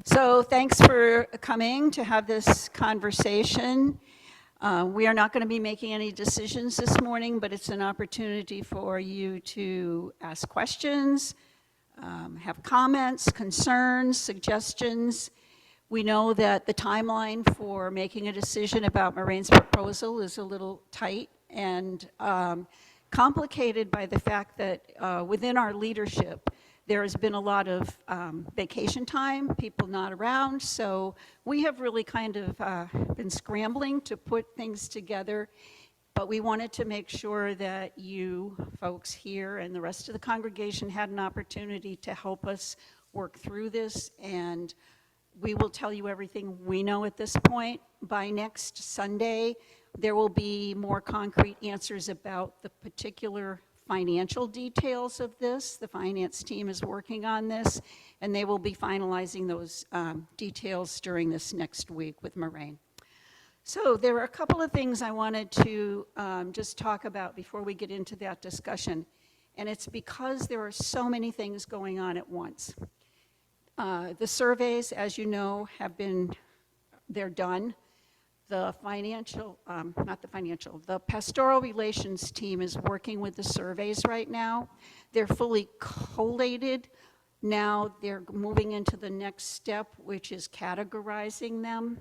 So thanks for coming to have this conversation. We are not going to be making any decisions this morning, but it's an opportunity for you to ask questions, have comments, concerns, suggestions. We know that the timeline for making a decision about Marraine's proposal is a little tight and complicated by the fact that within our leadership, there has been a lot of vacation time, people not around, so we have really kind of been scrambling to put things together, but we wanted to make sure that you folks here and the rest of the congregation had an opportunity to help us work through this, and we will tell you everything we know at this point. By next Sunday, there will be more concrete answers about the particular financial details of this. The finance team is working on this, and they will be finalizing those details during this next week with Marraine. So there are a couple of things I wanted to just talk about before we get into that discussion, and it's because there are so many things going on at once. The surveys, as you know, they're done. The pastoral relations team is working with the surveys right now. They're fully collated. Now they're moving into the next step, which is categorizing them.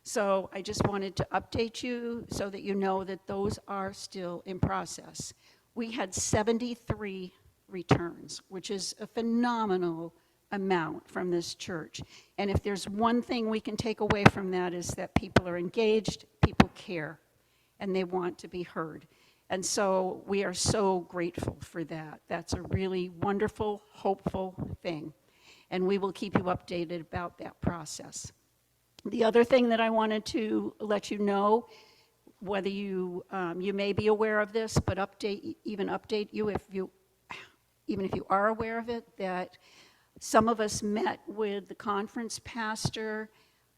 So I just wanted to update you so that you know that those are still in process. We had 73 returns, which is a phenomenal amount from this church. And if there's one thing we can take away from that is that people are engaged, people care, and they want to be heard. And so we are so grateful for that. That's a really wonderful, hopeful thing. And we will keep you updated about that process. The other thing that I wanted to let you know, whether you may be aware of this, but update you even if you are aware of it, that some of us met with the conference pastor,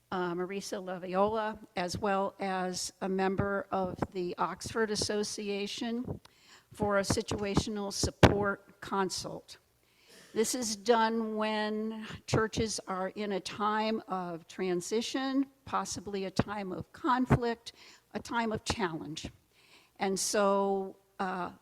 Marisa Laviola, as well as a member of the Oxford Association for a situational support consult. This is done when churches are in a time of transition, possibly a time of conflict, a time of challenge. And so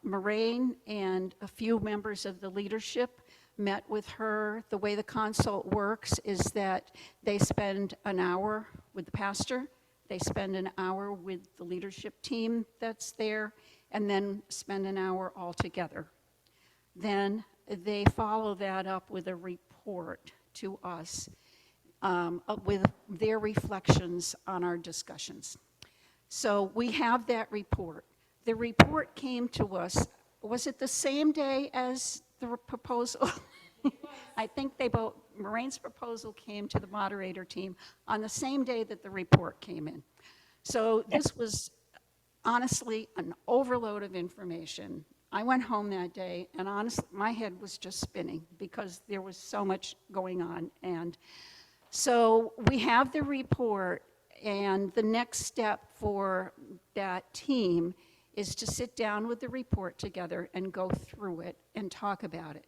Marraine and a few members of the leadership met with her. The way the consult works is that they spend an hour with the pastor, they spend an hour with the leadership team that's there, and then spend an hour all together. Then they follow that up with a report to us with their reflections on our discussions. So we have that report. The report came to us, was it the same day as the proposal? I think Marraine's proposal came to the moderator team on the same day that the report came in. So this was honestly an overload of information. I went home that day and honestly my head was just spinning because there was so much going on. And so we have the report, and the next step for that team is to sit down with the report together and go through it and talk about it.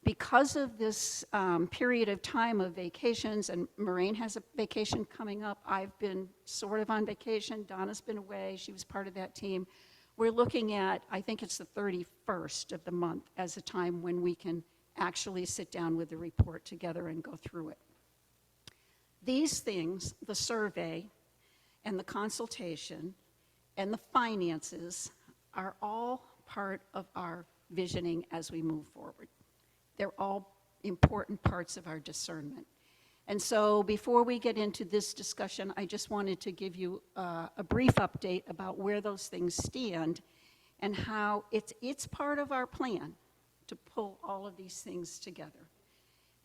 Because of this period of time of vacations, and Marraine has a vacation coming up, I've been sort of on vacation, Donna's been away, she was part of that team. We're looking at, I think it's the 31st of the month as a time when we can actually sit down with the report together and go through it. These things, the survey and the consultation and the finances, are all part of our visioning as we move forward. They're all important parts of our discernment. And so before we get into this discussion, I just wanted to give you a brief update about where those things stand and how it's part of our plan to pull all of these things together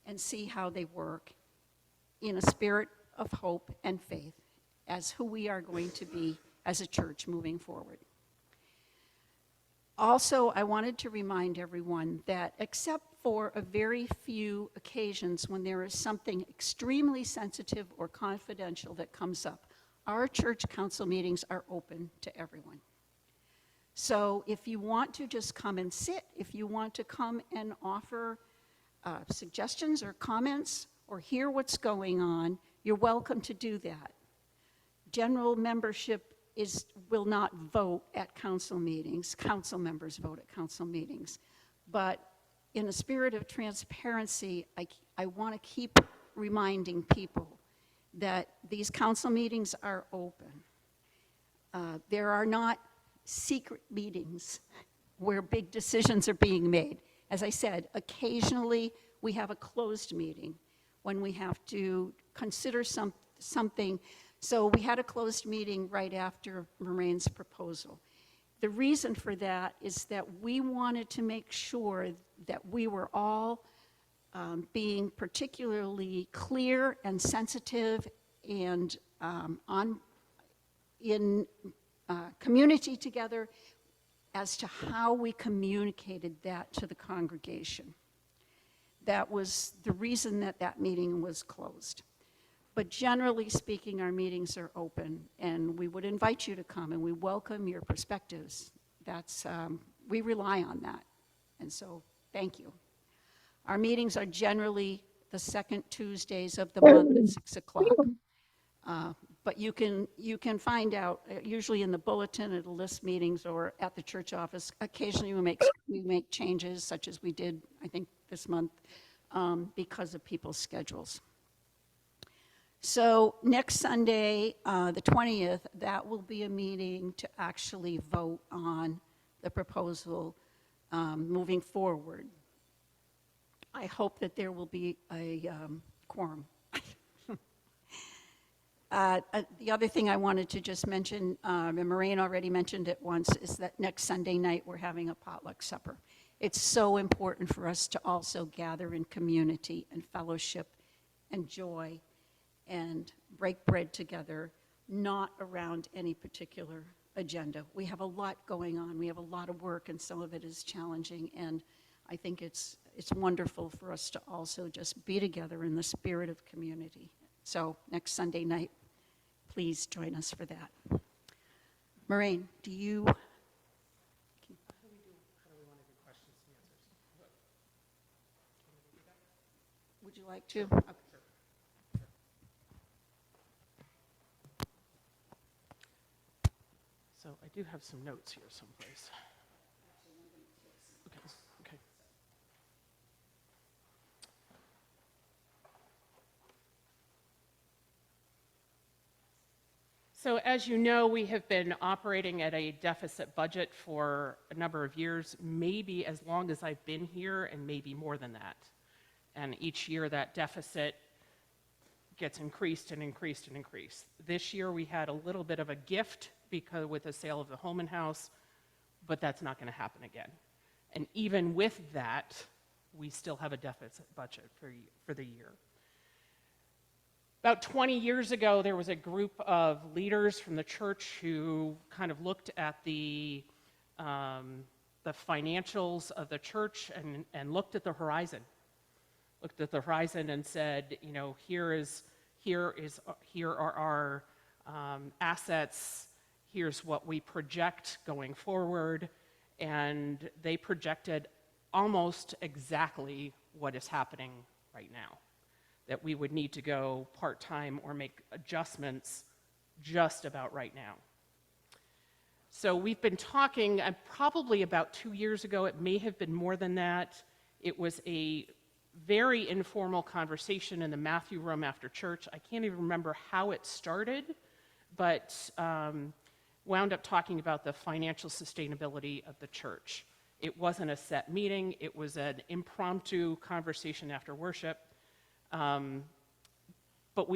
and see how they work in a spirit of hope and faith as who we are going to be as a church moving forward. Also, I wanted to remind everyone that except for a very few occasions when there is something extremely sensitive or confidential that comes up, our church council meetings are open to everyone. So if you want to just come and sit, if you want to come and offer suggestions or comments, or hear what's going on, you're welcome to do that. General membership will not vote at council meetings. Council members vote at council meetings. But in a spirit of transparency, I want to keep reminding people that these council meetings are open. There are not secret meetings where big decisions are being made. As I said, occasionally we have a closed meeting when we have to consider something. So we had a closed meeting right after Marraine's proposal. The reason for that is that we wanted to make sure that we were all being particularly clear and sensitive and in community together as to how we communicated that to the congregation. That was the reason that meeting was closed. But generally speaking, our meetings are open, and we would invite you to come, and we welcome your perspectives. We rely on that, and so thank you. Our meetings are generally the second Tuesdays of the month at 6 o'clock. But you can find out, usually in the bulletin, it'll list meetings, or at the church office. Occasionally we make changes, such as we did, I think, this month, because of people's schedules. So next Sunday, the 20th, that will be a meeting to actually vote on the proposal moving forward. I hope that there will be a quorum. The other thing I wanted to just mention, and Marraine already mentioned it once, is that next Sunday night we're having a potluck supper. It's so important for us to also gather in community and fellowship and joy and break bread together, not around any particular agenda. We have a lot going on. We have a lot of work, and some of it is challenging, and I think it's wonderful for us to also just be together in the spirit of community. So next Sunday night, please join us for that. Marraine, do you? How do we want to do questions and answers? Would you like to? Sure. Okay. So I do have some notes here someplace. Okay. So as you know, we have been operating at a deficit budget for a number of years, maybe as long as I've been here, and maybe more than that. And each year that deficit gets increased and increased and increased. This year we had a little bit of a gift because with the sale of the home and house, but that's not going to happen again. And even with that, we still have a deficit budget for the year. About 20 years ago, there was a group of leaders from the church who kind of looked at the financials of the church and looked at the horizon. Looked at the horizon and said, you know, here are our assets. Here's what we project going forward, and they projected almost exactly what is happening right now. That we would need to go part-time or make adjustments just about right now. So we've been talking, probably about 2 years ago, it may have been more than that. It was a very informal conversation in the Matthew room after church. I can't even remember how it started, but wound up talking about the financial sustainability of the church. It wasn't a set meeting, it was an impromptu conversation after worship. But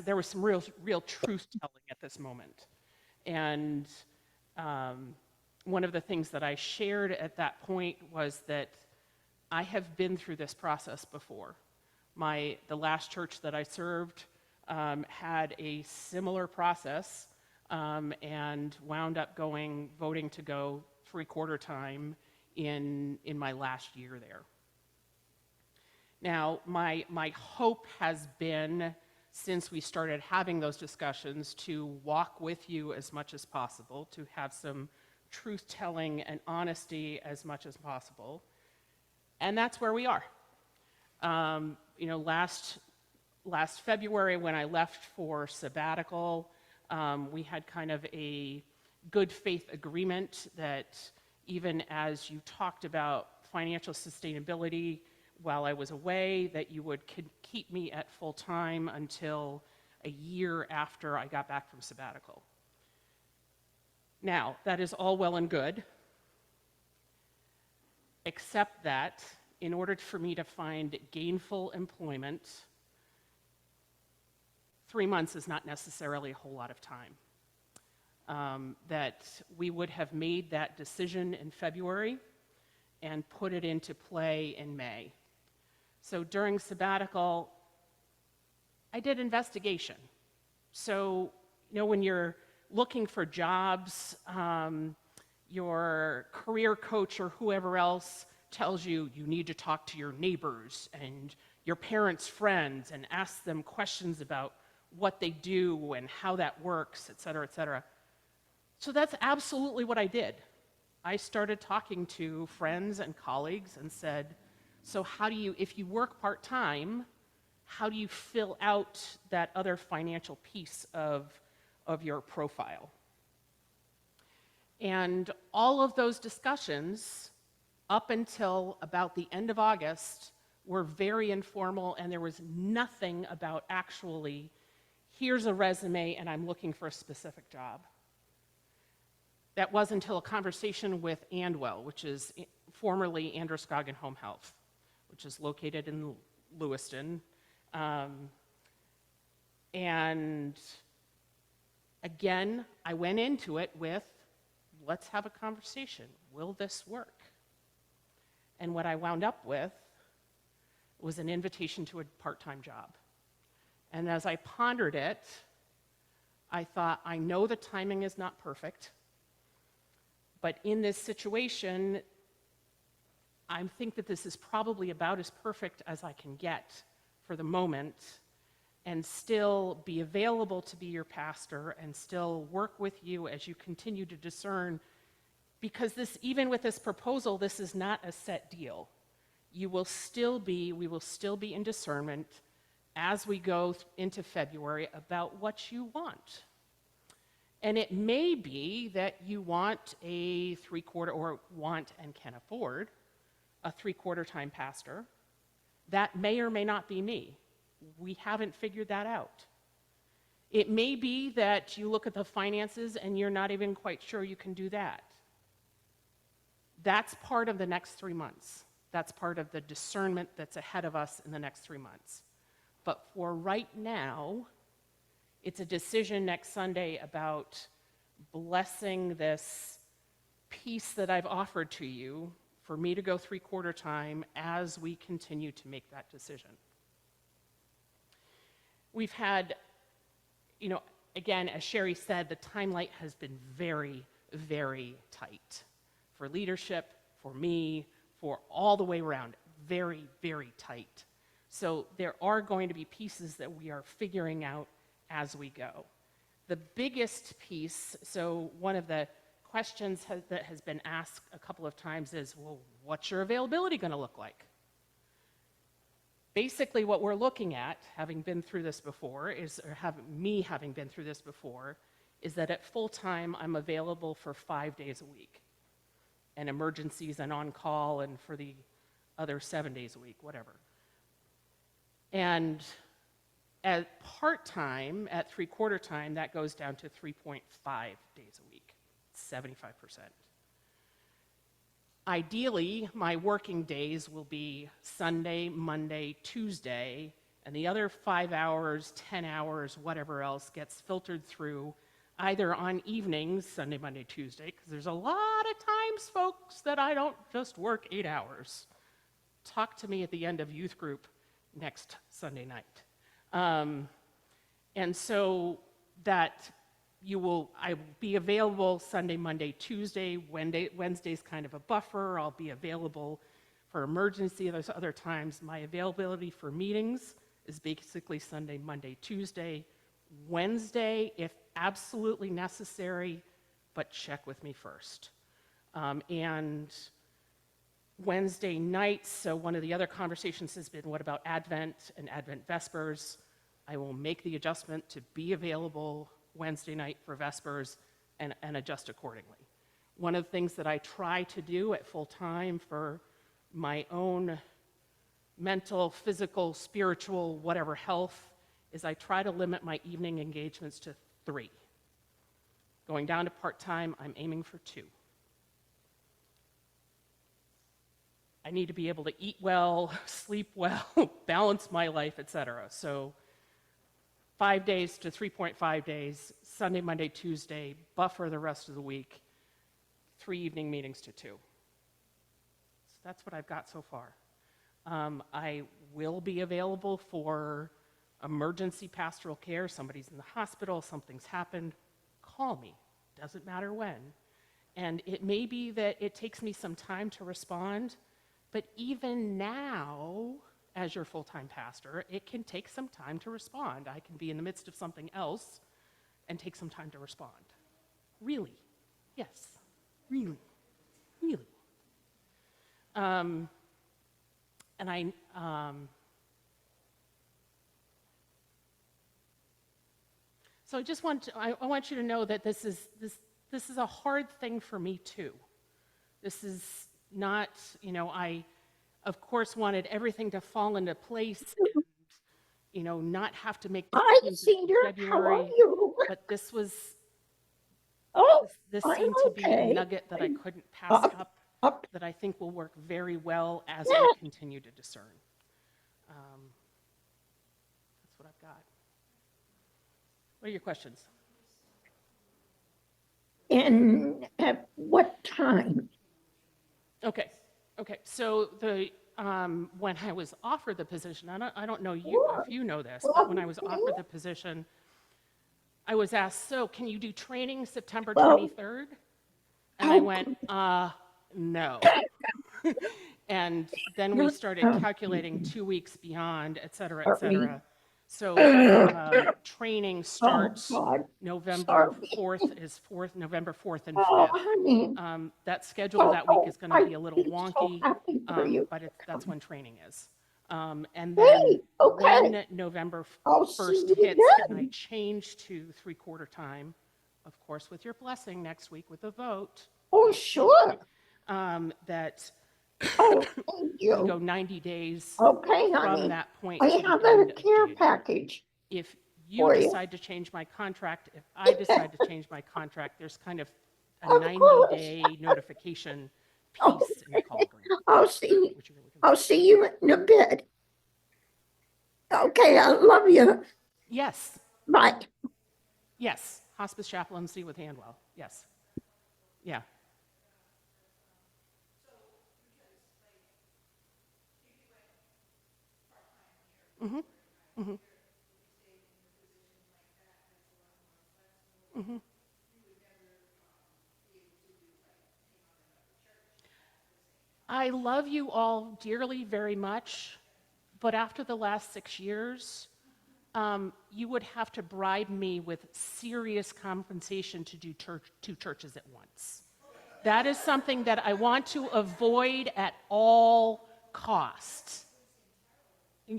there was some real truth-telling at this moment. And one of the things that I shared at that point was that I have been through this process before. The last church that I served had a similar process and wound up voting to go 3/4 time in my last year there. Now, my hope has been, since we started having those discussions, to walk with you as much as possible, to have some truth-telling and honesty as much as possible. And that's where we are. Last last February when I left for sabbatical, we had kind of a good faith agreement that even as you talked about financial sustainability while I was away, that you would keep me at full time until a year after I got back from sabbatical. Now, that is all well and good, except that in order for me to find gainful employment, 3 months is not necessarily a whole lot of time. That we would have made that decision in February and put it into play in May. So during sabbatical, I did investigation. So, when you're looking for jobs, your career coach or whoever else tells you you need to talk to your neighbors and your parents' friends and ask them questions about what they do and how that works, et cetera, et cetera. So that's absolutely what I did. I started talking to friends and colleagues and said, so how do you, if you work part-time, how do you fill out that other financial piece of your profile? And all of those discussions, up until about the end of August, were very informal, and there was nothing about actually, here's a resume and I'm looking for a specific job. That wasn't until a conversation with Andwell, which is formerly Androscoggin Home Health, which is located in Lewiston. And again, I went into it with, let's have a conversation. Will this work? And what I wound up with was an invitation to a part-time job. And as I pondered it, I thought, I know the timing is not perfect, but in this situation, I think that this is probably about as perfect as I can get for the moment, and still be available to be your pastor and still work with you as you continue to discern, because this, even with this proposal, this is not a set deal. We will still be in discernment as we go into February about what you want. And it may be that you want a 3/4, or want and can afford a 3/4 time pastor. That may or may not be me. We haven't figured that out. It may be that you look at the finances and you're not even quite sure you can do that. That's part of the next 3 months. That's part of the discernment that's ahead of us in the next 3 months. But for right now, it's a decision next Sunday about blessing this piece that I've offered to you for me to go 3/4 time as we continue to make that decision. We've had, again, as Sherry said, the timeline has been very, very tight for leadership, for me, for all the way around, very, very tight. So there are going to be pieces that we are figuring out as we go. The biggest piece, so one of the questions that has been asked a couple of times is, well, what's your availability going to look like? Basically, what we're looking at, having been through this before, is that at full time, I'm available for 5 days a week, and emergencies and on call, and for the other 7 days a week, whatever. And at part-time, at 3/4 time, that goes down to 3.5 days a week, 75%. Ideally, my working days will be Sunday, Monday, Tuesday, and the other 5 hours, 10 hours, whatever else gets filtered through either on evenings, Sunday, Monday, Tuesday, because there's a lot of times, folks, that I don't just work 8 hours. Talk to me at the end of youth group next Sunday night. And so that I will be available Sunday, Monday, Tuesday. Wednesday's kind of a buffer. I'll be available for emergency. Those other times, my availability for meetings is basically Sunday, Monday, Tuesday. Wednesday, if absolutely necessary, but check with me first. And Wednesday nights, so one of the other conversations has been, what about Advent and Advent Vespers? I will make the adjustment to be available Wednesday night for Vespers and adjust accordingly. One of the things that I try to do at full time for my own mental, physical, spiritual, whatever health is I try to limit my evening engagements to 3. Going down to part-time, I'm aiming for 2. I need to be able to eat well, sleep well, balance my life, etc. So 5 days to 3.5 days, Sunday, Monday, Tuesday, buffer the rest of the week, 3 evening meetings to 2. So that's what I've got so far. I will be available for emergency pastoral care. Somebody's in the hospital, something's happened, call me. Doesn't matter when. And it may be that it takes me some time to respond, but even now, as your full-time pastor, it can take some time to respond. I can be in the midst of something else and take some time to respond. Really? Yes. Really? Really? And so I just want you to know that this is a hard thing for me too. This is not, I of course wanted everything to fall into place and, not have to make Hi, decisions in Cedar. How are February. you? But this was Oh, this I'm seemed to be a okay. nugget that I couldn't pass Up. that I think will work very well as Yeah. we continue to discern. That's what I've got. What are your questions? And at what time? Okay. So when I was offered the position, I don't know if you know this, but when I was offered the position, I was asked, so can you do training September 23rd? And I went, no. And then we started calculating 2 weeks beyond, et cetera, et cetera. So training starts November 4th is November 4th and 5th. Oh, honey. That schedule that week is going to be a little I'm so wonky, happy for you. but that's when training is. And then Hey, okay. when November I'll see 1st you hits and I then. change to 3/4 time, of course with your blessing next week with a vote, Oh, sure. that Oh, thank we go you. 90 days Okay, from honey. that point I to the have end a of care January. package If you for you. decide to change my contract, if I decide to change my contract, there's kind of a Of course. 90-day notification Oh, piece in the call agreement, I'll see. which you're looking I'll see you in a bit. Okay, I love you. Yes, Bye. yes, hospice chaplaincy with Handwell, yes. Yeah. Mm-hmm. Mm-hmm. Mm-hmm. I love you all dearly very much, but after the last 6 years, you would have to bribe me with serious compensation to do 2 churches at once. That is something that I want to avoid at all costs.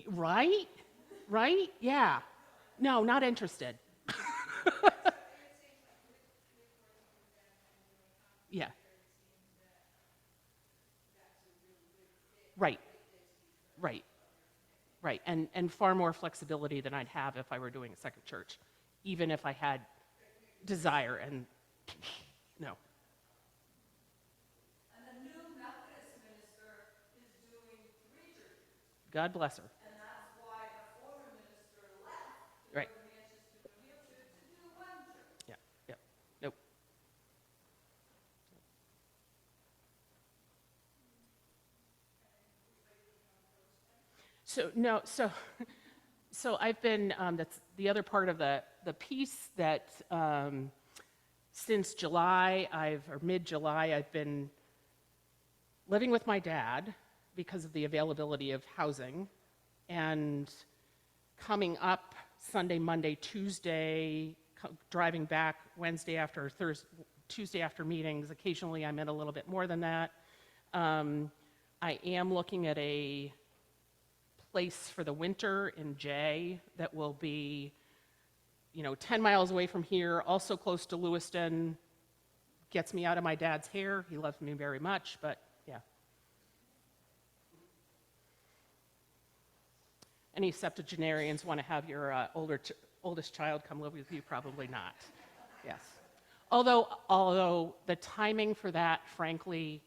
Right? Right? Yeah. No, not interested. Yeah. Right. Right. Right. And far more flexibility than I'd have if I were doing a second church, even if I had desire and no. And the new Methodist minister is doing 3 churches. God bless her. And that's why the former minister left to Right. go to Manchester, New Hampshire to do 1 church. Yeah. Yeah. Nope. So no. So I've been. That's the other part of the piece that since July, or mid-July, I've been living with my dad because of the availability of housing, and coming up Sunday, Monday, Tuesday, driving back Wednesday after Tuesday after meetings. Occasionally I'm in a little bit more than that. I am looking at a place for the winter in Jay that will be, 10 miles away from here, also close to Lewiston. Gets me out of my dad's hair. He loves me very much, but yeah. Any septuagenarians want to have your oldest child come live with you? Probably not. Yes. Although the timing for that, frankly,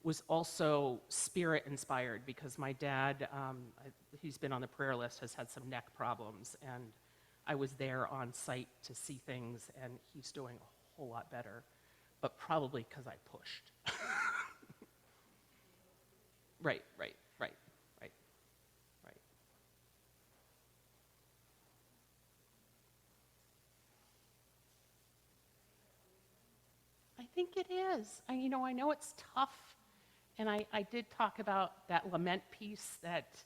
was also spirit inspired, because my dad, he's been on the prayer list, has had some neck problems, and I was there on site to see things, and he's doing a whole lot better, but probably because I pushed. Right. I think it is. I know it's tough, and I did talk about that lament piece, that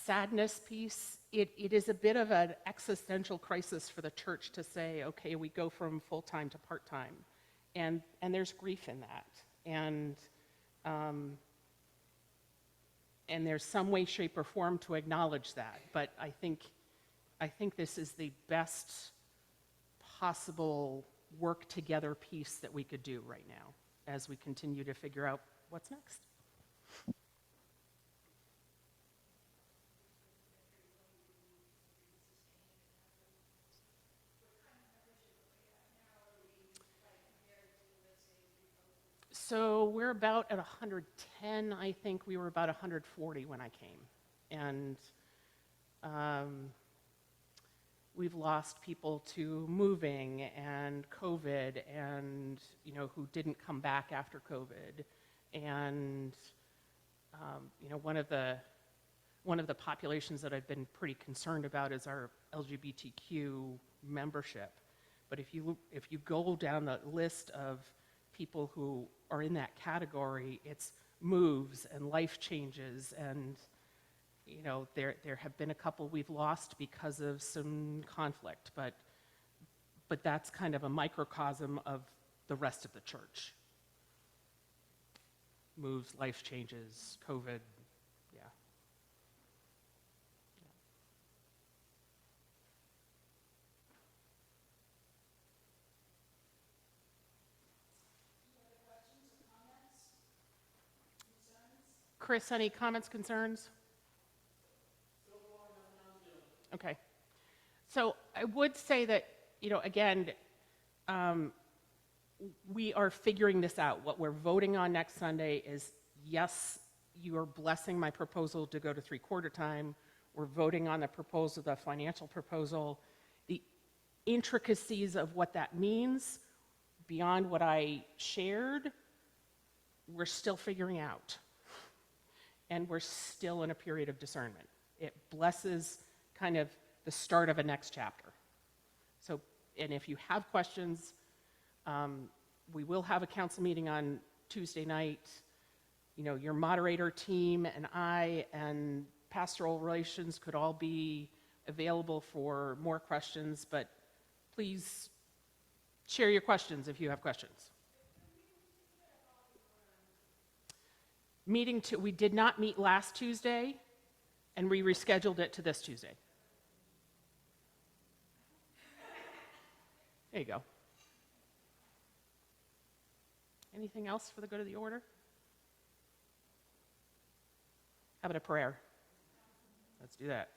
sadness piece. It is a bit of an existential crisis for the church to say, okay, we go from full-time to part-time, and there's grief in that, and there's some way, shape, or form to acknowledge that. But I think this is the best possible work together piece that we could do right now as we continue to figure out what's next. So we're about at 110. I think we were about 140 when I came. And we've lost people to moving and COVID, and who didn't come back after COVID. And one of the populations that I've been pretty concerned about is our LGBTQ membership. But if you go down the list of people who are in that category, it's moves and life changes, and there have been a couple we've lost because of some conflict, but that's kind of a microcosm of the rest of the church. Moves, life changes, COVID, yeah. Chris, any comments, concerns? Okay. So I would say that, again, we are figuring this out. What we're voting on next Sunday is, yes, you are blessing my proposal to go to 3/4 time. We're voting on the proposal, the financial proposal. The intricacies of what that means, beyond what I shared, we're still figuring out. And we're still in a period of discernment. It blesses kind of the start of a next chapter. So, and if you have questions, we will have a council meeting on Tuesday night. Your moderator team and I and pastoral relations could all be available for more questions, but please share your questions if you have questions. We did not meet last Tuesday, and we rescheduled it to this Tuesday. There you go. Anything else for the good of the order? How about a prayer? Let's do that.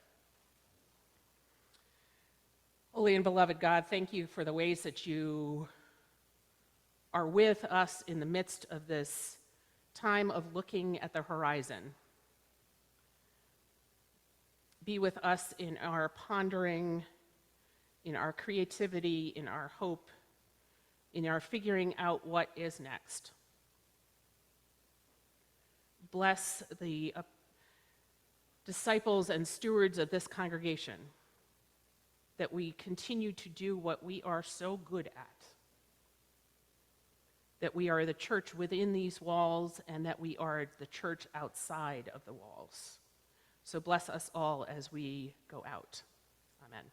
Holy and beloved God, thank you for the ways that you are with us in the midst of this time of looking at the horizon. Be with us in our pondering, in our creativity, in our hope, in our figuring out what is next. Bless the disciples and stewards of this congregation, that we continue to do what we are so good at, that we are the church within these walls, and that we are the church outside of the walls. So bless us all as we go out. Amen.